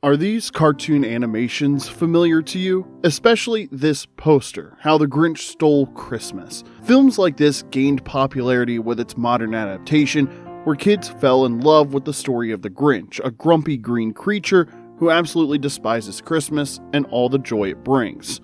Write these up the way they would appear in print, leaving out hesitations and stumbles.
Are these cartoon animations familiar to you? Especially this poster, How the Grinch Stole Christmas. Films like this gained popularity with its modern adaptation, where kids fell in love with the story of the Grinch, a grumpy green creature who absolutely despises Christmas and all the joy it brings.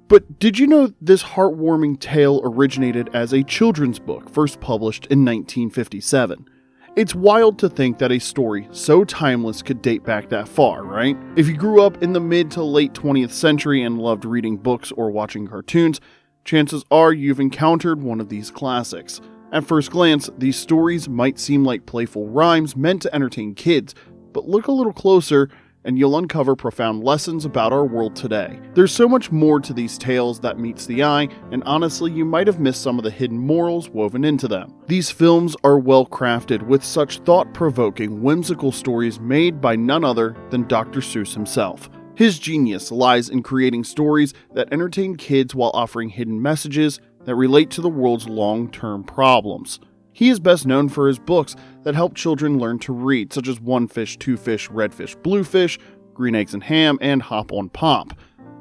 But did you know this heartwarming tale originated as a children's book first published in 1957? It's wild to think that a story so timeless could date back that far, right? If you grew up in the mid to late 20th century and loved reading books or watching cartoons, chances are you've encountered one of these classics. At first glance, these stories might seem like playful rhymes meant to entertain kids, but look a little closer and you'll uncover profound lessons about our world today. There's so much more to these tales that meets the eye, and honestly, you might have missed some of the hidden morals woven into them. These films are well crafted with such thought-provoking, whimsical stories made by none other than Dr. Seuss himself. His genius lies in creating stories that entertain kids while offering hidden messages that relate to the world's long-term problems. He is best known for his books that help children learn to read, such as One Fish, Two Fish, Red Fish, Blue Fish, Green Eggs and Ham, and Hop on Pop.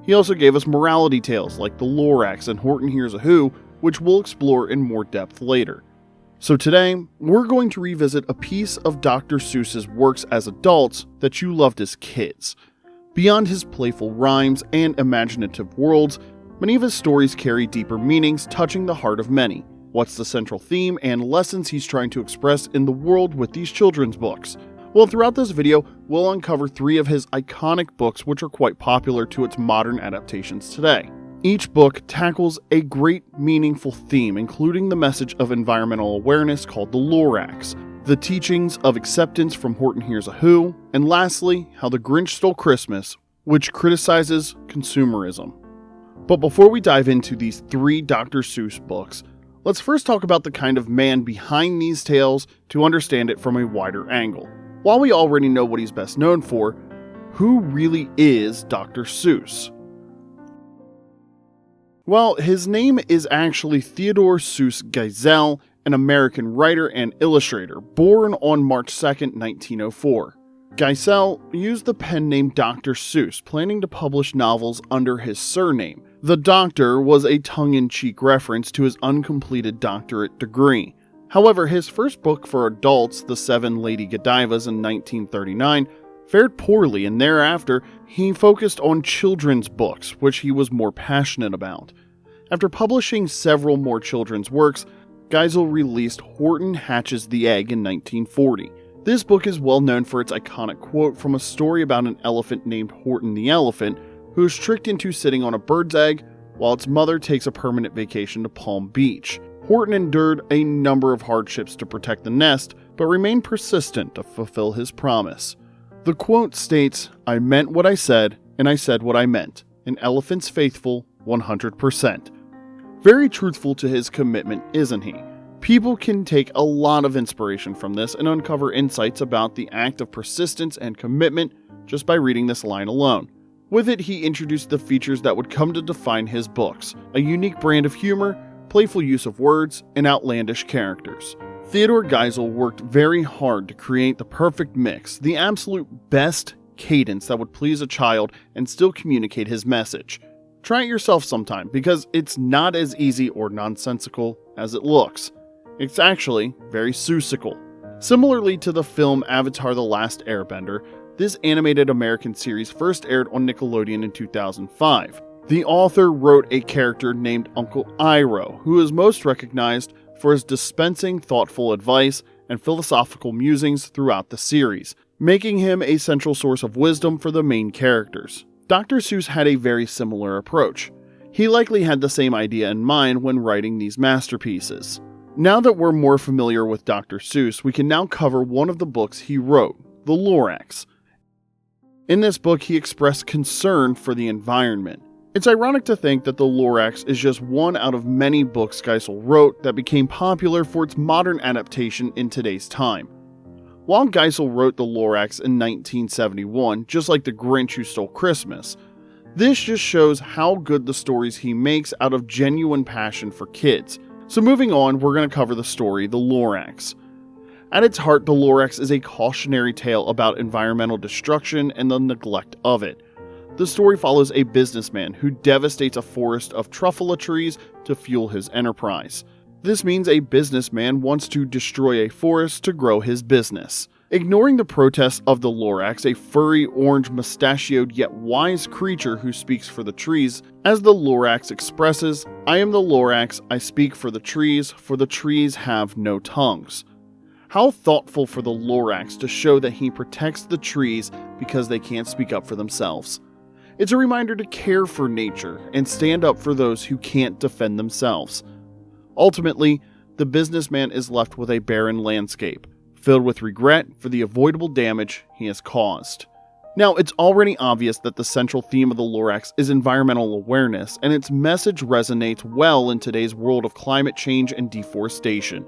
He also gave us morality tales like The Lorax and Horton Hears a Who, which we'll explore in more depth later. So today, we're going to revisit a piece of Dr. Seuss's works as adults that you loved as kids. Beyond his playful rhymes and imaginative worlds, many of his stories carry deeper meanings touching the heart of many. What's the central theme and lessons he's trying to express in the world with these children's books? Well, throughout this video, we'll uncover 3 of his iconic books which are quite popular to its modern adaptations today. Each book tackles a great meaningful theme, including the message of environmental awareness called the Lorax, the teachings of acceptance from Horton Hears a Who, and lastly, How the Grinch Stole Christmas, which criticizes consumerism. But before we dive into these 3 Dr. Seuss books, let's first talk about the kind of man behind these tales to understand it from a wider angle. While we already know what he's best known for, who really is Dr. Seuss? Well, his name is actually Theodore Seuss Geisel, an American writer and illustrator, born on March 2nd, 1904. Geisel used the pen name Dr. Seuss, planning to publish novels under his surname. The Doctor was a tongue-in-cheek reference to his uncompleted doctorate degree. However, his first book for adults, The Seven Lady Godivas in 1939, fared poorly, and thereafter he focused on children's books, which he was more passionate about. After publishing several more children's works, Geisel released Horton Hatches the Egg in 1940. This book is well known for its iconic quote from a story about an elephant named Horton the Elephant, who is tricked into sitting on a bird's egg while its mother takes a permanent vacation to Palm Beach. Horton endured a number of hardships to protect the nest, but remained persistent to fulfill his promise. The quote states, "I meant what I said, and I said what I meant. An elephant's faithful 100%. Very truthful to his commitment, isn't he? People can take a lot of inspiration from this and uncover insights about the act of persistence and commitment just by reading this line alone. With it, he introduced the features that would come to define his books, a unique brand of humor, playful use of words, and outlandish characters. Theodore Geisel worked very hard to create the perfect mix, the absolute best cadence that would please a child and still communicate his message. Try it yourself sometime, because it's not as easy or nonsensical as it looks. It's actually very Seussical. Similarly to the film Avatar: The Last Airbender, this animated American series first aired on Nickelodeon in 2005. The author wrote a character named Uncle Iroh, who is most recognized for his dispensing thoughtful advice and philosophical musings throughout the series, making him a central source of wisdom for the main characters. Dr. Seuss had a very similar approach. He likely had the same idea in mind when writing these masterpieces. Now that we're more familiar with Dr. Seuss, we can now cover one of the books he wrote, The Lorax. In this book, he expressed concern for the environment. It's ironic to think that The Lorax is just one out of many books Geisel wrote that became popular for its modern adaptation in today's time. While Geisel wrote The Lorax in 1971, just like The Grinch Who Stole Christmas, this just shows how good the stories he makes out of genuine passion for kids. So moving on, we're going to cover the story, The Lorax. At its heart, the Lorax is a cautionary tale about environmental destruction and the neglect of it. The story follows a businessman who devastates a forest of truffula trees to fuel his enterprise. This means a businessman wants to destroy a forest to grow his business. Ignoring the protests of the Lorax, a furry, orange, mustachioed yet wise creature who speaks for the trees, as the Lorax expresses, "I am the Lorax, I speak for the trees have no tongues." How thoughtful for the Lorax to show that he protects the trees because they can't speak up for themselves. It's a reminder to care for nature and stand up for those who can't defend themselves. Ultimately, the businessman is left with a barren landscape, filled with regret for the avoidable damage he has caused. Now, it's already obvious that the central theme of the Lorax is environmental awareness, and its message resonates well in today's world of climate change and deforestation.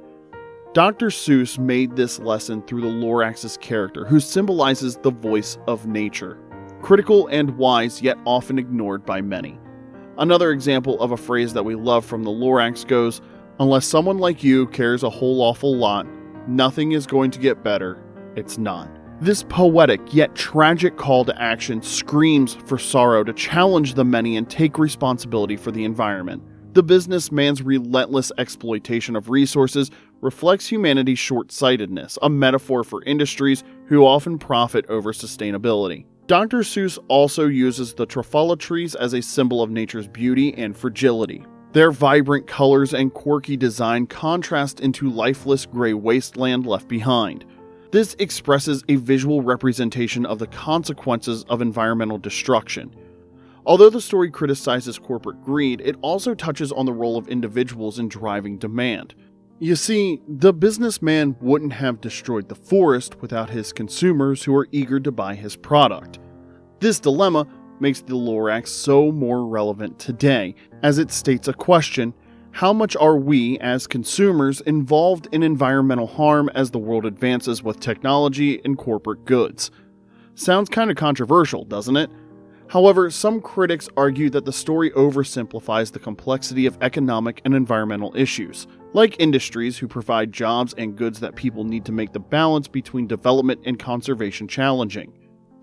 Dr. Seuss made this lesson through the Lorax's character, who symbolizes the voice of nature. Critical and wise, yet often ignored by many. Another example of a phrase that we love from the Lorax goes, "Unless someone like you cares a whole awful lot, nothing is going to get better, it's not." This poetic yet tragic call to action screams for sorrow to challenge the many and take responsibility for the environment. The businessman's relentless exploitation of resources reflects humanity's short-sightedness, a metaphor for industries who often profit over sustainability. Dr. Seuss also uses the truffula trees as a symbol of nature's beauty and fragility. Their vibrant colors and quirky design contrast into lifeless gray wasteland left behind. This expresses a visual representation of the consequences of environmental destruction. Although the story criticizes corporate greed, it also touches on the role of individuals in driving demand. You see, the businessman wouldn't have destroyed the forest without his consumers who are eager to buy his product. This dilemma makes the Lorax so more relevant today, as it states a question: how much are we, as consumers, involved in environmental harm as the world advances with technology and corporate goods? Sounds kind of controversial, doesn't it? However, some critics argue that the story oversimplifies the complexity of economic and environmental issues, like industries who provide jobs and goods that people need to make the balance between development and conservation challenging.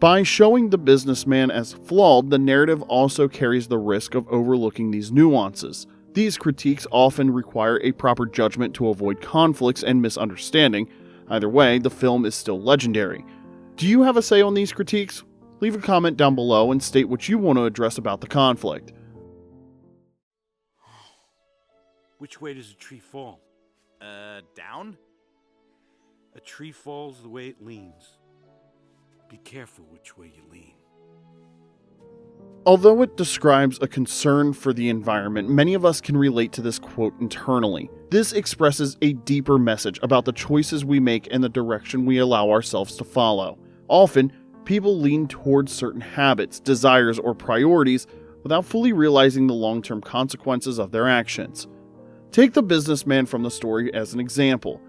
By showing the businessman as flawed, the narrative also carries the risk of overlooking these nuances. These critiques often require a proper judgment to avoid conflicts and misunderstanding. Either way, the film is still legendary. Do you have a say on these critiques? Leave a comment down below and state what you want to address about the conflict. Which way does a tree fall? Down? A tree falls the way it leans. Be careful which way you lean. Although it describes a concern for the environment, many of us can relate to this quote internally. This expresses a deeper message about the choices we make and the direction we allow ourselves to follow. Often, people lean towards certain habits, desires, or priorities without fully realizing the long-term consequences of their actions. Take the businessman from the story as an example.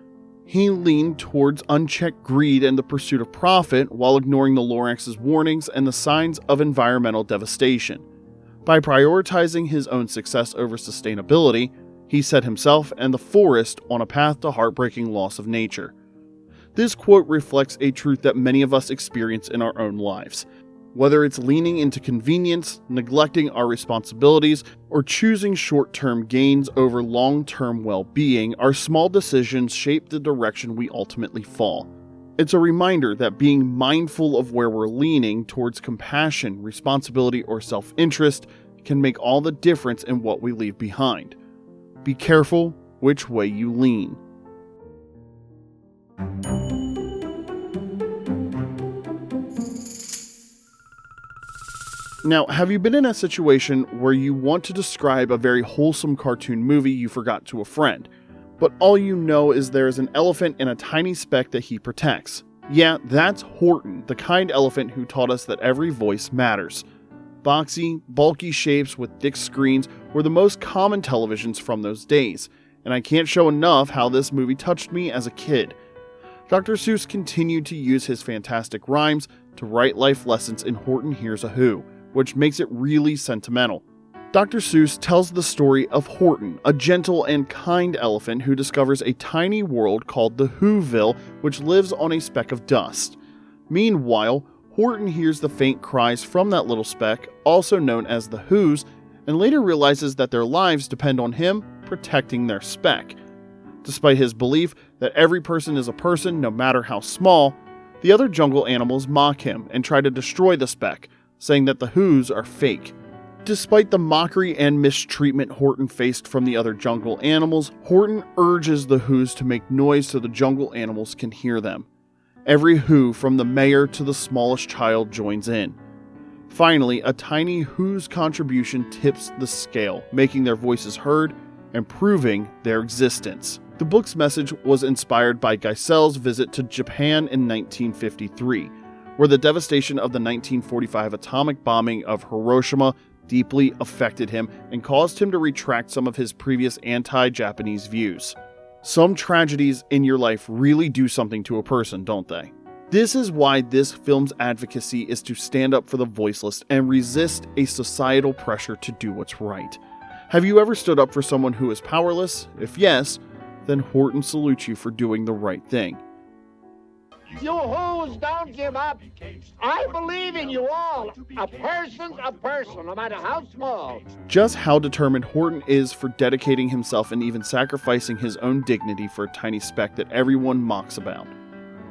He leaned towards unchecked greed and the pursuit of profit while ignoring the Lorax's warnings and the signs of environmental devastation. By prioritizing his own success over sustainability, he set himself and the forest on a path to heartbreaking loss of nature. This quote reflects a truth that many of us experience in our own lives. Whether it's leaning into convenience, neglecting our responsibilities, or choosing short-term gains over long-term well-being, our small decisions shape the direction we ultimately fall. It's a reminder that being mindful of where we're leaning towards compassion, responsibility, or self-interest can make all the difference in what we leave behind. Be careful which way you lean. Now, have you been in a situation where you want to describe a very wholesome cartoon movie you forgot to a friend, but all you know is there's an elephant and a tiny speck that he protects? Yeah, that's Horton, the kind elephant who taught us that every voice matters. Boxy, bulky shapes with thick screens were the most common televisions from those days, and I can't show enough how this movie touched me as a kid. Dr. Seuss continued to use his fantastic rhymes to write life lessons in Horton Hears a Who, which makes it really sentimental. Dr. Seuss tells the story of Horton, a gentle and kind elephant who discovers a tiny world called the Whoville, which lives on a speck of dust. Meanwhile, Horton hears the faint cries from that little speck, also known as the Whos, and later realizes that their lives depend on him protecting their speck. Despite his belief that every person is a person, no matter how small, the other jungle animals mock him and try to destroy the speck, saying that the Whos are fake. Despite the mockery and mistreatment Horton faced from the other jungle animals, Horton urges the Whos to make noise so the jungle animals can hear them. Every Who, from the mayor to the smallest child, joins in. Finally, a tiny Who's contribution tips the scale, making their voices heard and proving their existence. The book's message was inspired by Geisel's visit to Japan in 1953, where the devastation of the 1945 atomic bombing of Hiroshima deeply affected him and caused him to retract some of his previous anti-Japanese views. Some tragedies in your life really do something to a person, don't they? This is why this film's advocacy is to stand up for the voiceless and resist a societal pressure to do what's right. Have you ever stood up for someone who is powerless? If yes, then Horton salutes you for doing the right thing. You Whos don't give up. I believe in you all. A person's a person, no matter how small. Just how determined Horton is for dedicating himself and even sacrificing his own dignity for a tiny speck that everyone mocks about.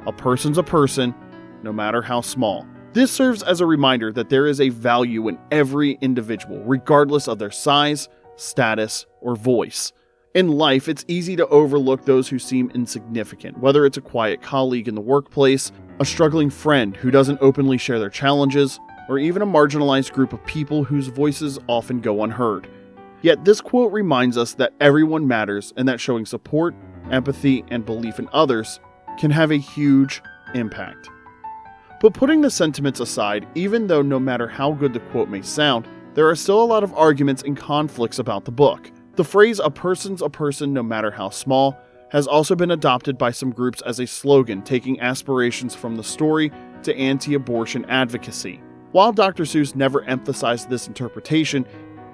A person's a person, no matter how small. This serves as a reminder that there is a value in every individual, regardless of their size, status, or voice. In life, it's easy to overlook those who seem insignificant, whether it's a quiet colleague in the workplace, a struggling friend who doesn't openly share their challenges, or even a marginalized group of people whose voices often go unheard. Yet this quote reminds us that everyone matters and that showing support, empathy, and belief in others can have a huge impact. But putting the sentiments aside, even though no matter how good the quote may sound, there are still a lot of arguments and conflicts about the book. The phrase, "a person's a person no matter how small," has also been adopted by some groups as a slogan, taking aspirations from the story to anti-abortion advocacy. While Dr. Seuss never emphasized this interpretation,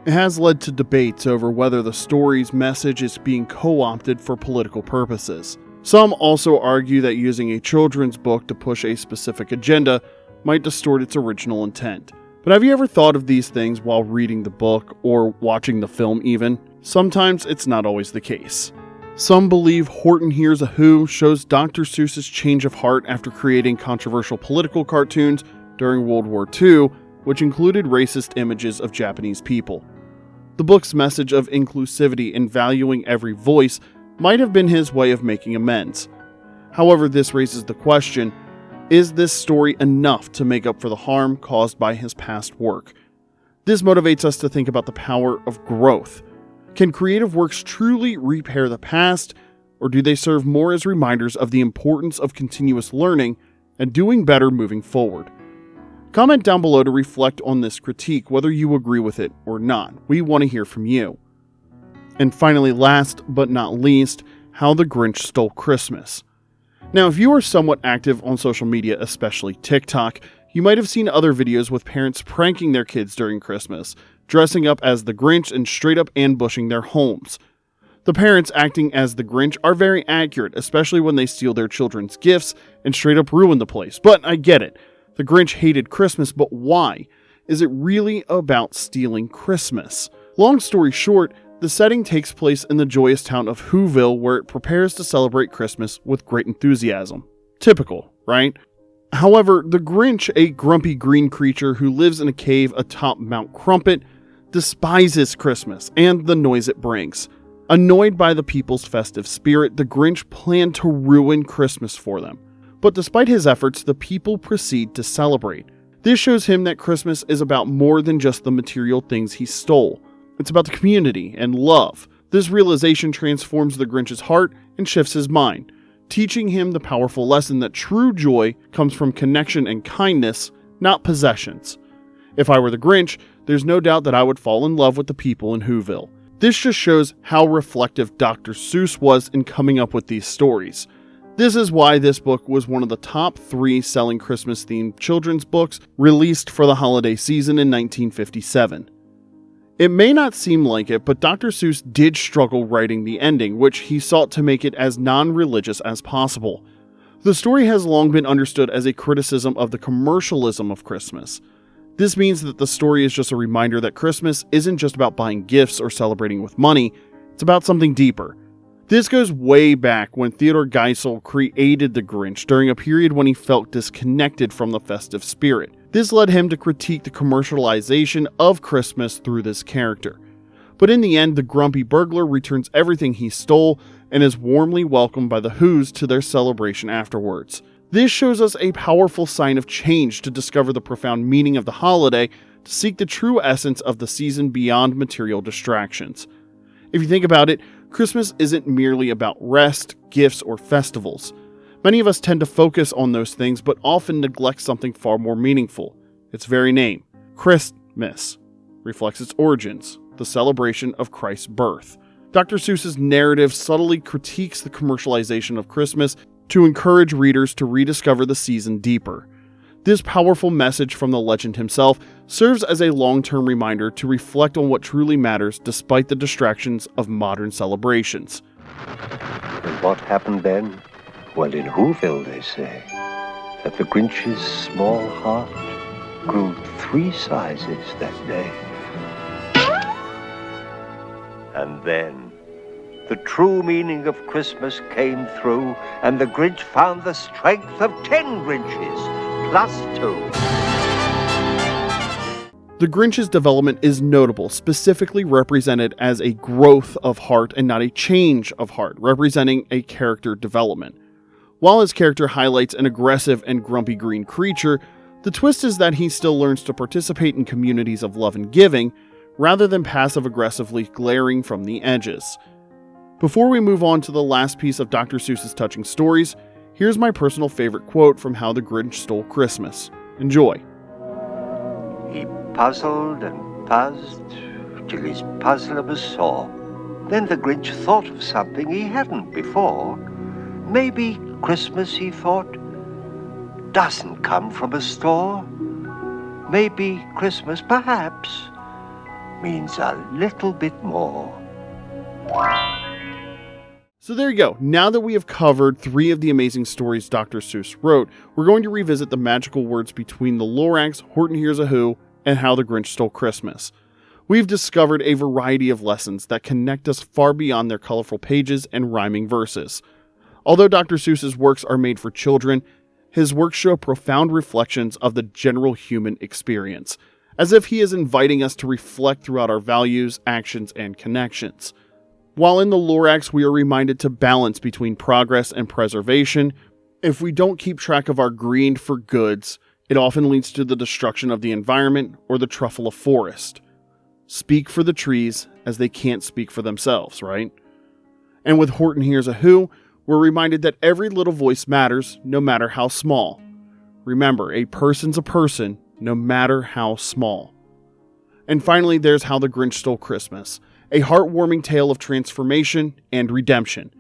it has led to debates over whether the story's message is being co-opted for political purposes. Some also argue that using a children's book to push a specific agenda might distort its original intent. But have you ever thought of these things while reading the book or watching the film even? Sometimes it's not always the case. Some believe Horton Hears a Who shows Dr. Seuss's change of heart after creating controversial political cartoons during World War II, which included racist images of Japanese people. The book's message of inclusivity and valuing every voice might have been his way of making amends. However, this raises the question, is this story enough to make up for the harm caused by his past work? This motivates us to think about the power of growth. Can creative works truly repair the past, or do they serve more as reminders of the importance of continuous learning and doing better moving forward? Comment down below to reflect on this critique, whether you agree with it or not. We want to hear from you. And finally, last but not least, how the Grinch Stole Christmas. Now, if you are somewhat active on social media, especially TikTok, you might have seen other videos with parents pranking their kids during Christmas, dressing up as the Grinch and straight up ambushing their homes. The parents acting as the Grinch are very accurate, especially when they steal their children's gifts and straight up ruin the place. But I get it. The Grinch hated Christmas, but why? Is it really about stealing Christmas? Long story short, the setting takes place in the joyous town of Whoville, where it prepares to celebrate Christmas with great enthusiasm. Typical, right? However, the Grinch, a grumpy green creature who lives in a cave atop Mount Crumpet, despises Christmas and the noise it brings. Annoyed by the people's festive spirit, the Grinch planned to ruin Christmas for them. But despite his efforts, the people proceed to celebrate. This shows him that Christmas is about more than just the material things he stole. It's about the community and love. This realization transforms the Grinch's heart and shifts his mind, teaching him the powerful lesson that true joy comes from connection and kindness, not possessions. If I were the Grinch, there's no doubt that I would fall in love with the people in Whoville. This just shows how reflective Dr. Seuss was in coming up with these stories. This is why this book was one of the top 3 selling Christmas-themed children's books released for the holiday season in 1957. It may not seem like it, but Dr. Seuss did struggle writing the ending, which he sought to make it as non-religious as possible. The story has long been understood as a criticism of the commercialism of Christmas. This means that the story is just a reminder that Christmas isn't just about buying gifts or celebrating with money, it's about something deeper. This goes way back when Theodor Geisel created the Grinch during a period when he felt disconnected from the festive spirit. This led him to critique the commercialization of Christmas through this character. But in the end, the grumpy burglar returns everything he stole and is warmly welcomed by the Who's to their celebration afterwards. This shows us a powerful sign of change to discover the profound meaning of the holiday, to seek the true essence of the season beyond material distractions. If you think about it, Christmas isn't merely about rest, gifts, or festivals. Many of us tend to focus on those things, but often neglect something far more meaningful. Its very name, Christmas, reflects its origins, the celebration of Christ's birth. Dr. Seuss's narrative subtly critiques the commercialization of Christmas to encourage readers to rediscover the season deeper. This powerful message from the legend himself serves as a long-term reminder to reflect on what truly matters despite the distractions of modern celebrations. And what happened then? Well, in Whoville, they say that the Grinch's small heart grew 3 sizes that day. And then the true meaning of Christmas came through, and the Grinch found the strength of 10 Grinches. +2. The Grinch's development is notable, specifically represented as a growth of heart and not a change of heart, representing a character development. While his character highlights an aggressive and grumpy green creature, the twist is that he still learns to participate in communities of love and giving, rather than passive-aggressively glaring from the edges. Before we move on to the last piece of Dr. Seuss's touching stories, here's my personal favorite quote from How the Grinch Stole Christmas. Enjoy. He puzzled and puzzed till his puzzler was sore. Then the Grinch thought of something he hadn't before. Maybe Christmas, he thought, doesn't come from a store. Maybe Christmas, perhaps, means a little bit more. So there you go. Now that we have covered 3 of the amazing stories Dr. Seuss wrote, we're going to revisit the magical words between the Lorax, Horton Hears a Who, and How the Grinch Stole Christmas. We've discovered a variety of lessons that connect us far beyond their colorful pages and rhyming verses. Although Dr. Seuss's works are made for children, his works show profound reflections of the general human experience, as if he is inviting us to reflect throughout our values, actions, and connections. While in the Lorax we are reminded to balance between progress and preservation, if we don't keep track of our greed for goods, it often leads to the destruction of the environment or the truffle of forest. Speak for the trees as they can't speak for themselves, right? And with Horton Hears a Who, we're reminded that every little voice matters, no matter how small. Remember, a person's a person, no matter how small. And finally, there's How the Grinch Stole Christmas, a heartwarming tale of transformation and redemption.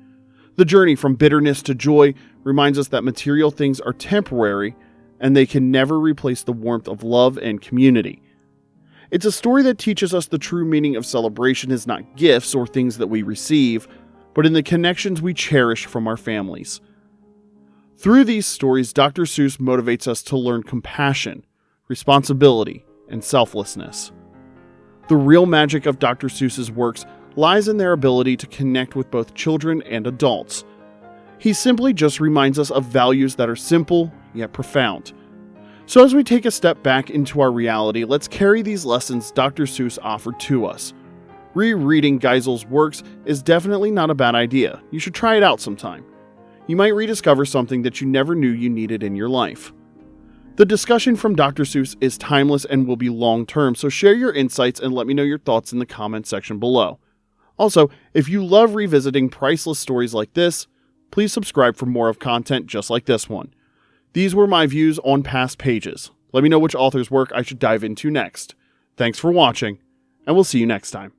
The journey from bitterness to joy reminds us that material things are temporary and they can never replace the warmth of love and community. It's a story that teaches us the true meaning of celebration is not gifts or things that we receive, but in the connections we cherish from our families. Through these stories, Dr. Seuss motivates us to learn compassion, responsibility, and selflessness. The real magic of Dr. Seuss's works lies in their ability to connect with both children and adults. He simply just reminds us of values that are simple, yet profound. So as we take a step back into our reality, let's carry these lessons Dr. Seuss offered to us. Rereading Geisel's works is definitely not a bad idea. You should try it out sometime. You might rediscover something that you never knew you needed in your life. The discussion from Dr. Seuss is timeless and will be long-term, so share your insights and let me know your thoughts in the comments section below. Also, if you love revisiting priceless stories like this, please subscribe for more of content just like this one. These were my views on past pages. Let me know which author's work I should dive into next. Thanks for watching, and we'll see you next time.